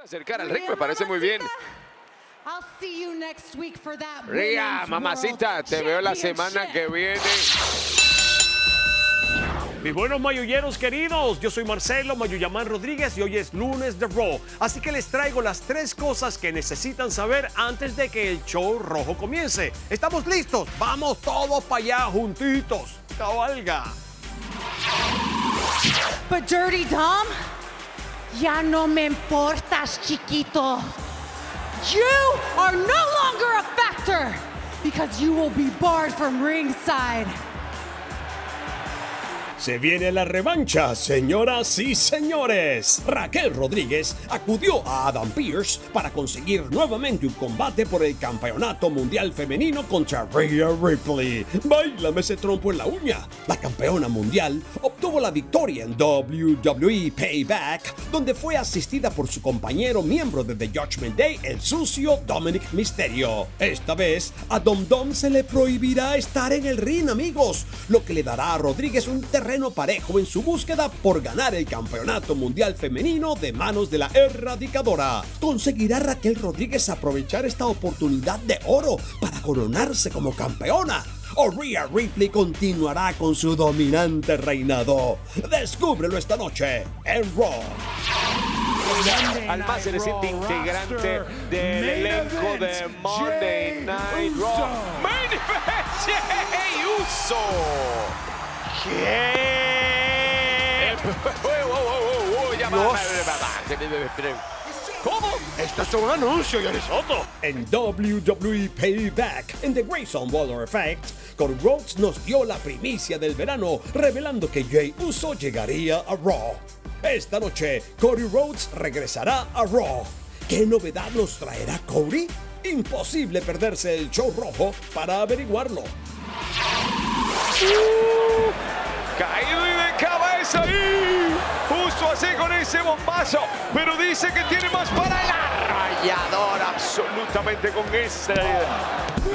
Acercar al ring me parece muy bien. Rhea, mamacita, te veo la semana que viene. Mis buenos mayulleros queridos, yo soy Marcelo Mayuyamán Rodríguez y hoy es lunes de Raw, así que les traigo las 3 cosas que necesitan saber antes de que el show rojo comience. ¿Estamos listos? Vamos todos para allá juntitos. Cabalga. But Dirty Dom, ya no me importas, chiquito. You are no longer a factor because you will be barred from ringside. Se viene la revancha, señoras y señores. Raquel Rodríguez acudió a Adam Pearce para conseguir nuevamente un combate por el campeonato mundial femenino contra Rhea Ripley. Báilame ese trompo en la uña. La campeona mundial obtuvo la victoria en WWE Payback, donde fue asistida por su compañero miembro de The Judgment Day, el sucio Dominic Mysterio. Esta vez a Dom Dom se le prohibirá estar en el ring, amigos, lo que le dará a Rodríguez un terreno parejo en su búsqueda por ganar el campeonato mundial femenino de manos de la erradicadora. ¿Conseguirá Raquel Rodríguez aprovechar esta oportunidad de oro para coronarse como campeona? ¿O Rhea Ripley continuará con su dominante reinado? Descúbrelo esta noche en Raw. Al más reciente integrante del elenco de Monday Night Raw, Main Event, Jey Uso. ¿Qué? ¿Cómo? Esto es un anuncio, Johnny Soto. En WWE Payback, en The Grayson Waller Effect, Cody Rhodes nos dio la primicia del verano, revelando que Jey Uso llegaría a Raw. Esta noche, Cody Rhodes regresará a Raw. ¿Qué novedad nos traerá Cody? Imposible perderse el show rojo para averiguarlo. Caído y de cabeza ahí, justo así con ese bombazo, pero dice que tiene más para el arrollador absolutamente con este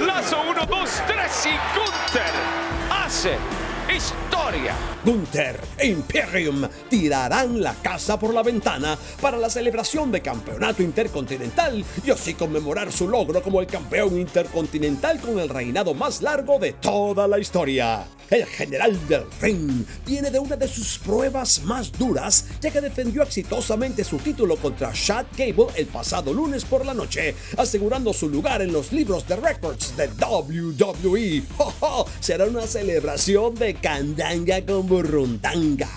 lazo 1, 2, 3 y Gunther hace historia. Gunther e Imperium tirarán la casa por la ventana para la celebración de campeonato intercontinental y así conmemorar su logro como el campeón intercontinental con el reinado más largo de toda la historia. El general del ring viene de una de sus pruebas más duras, ya que defendió exitosamente su título contra Chad Gable el pasado lunes por la noche, asegurando su lugar en los libros de récords de WWE. ¡Oh, oh! Será una celebración de candanga con burrundanga.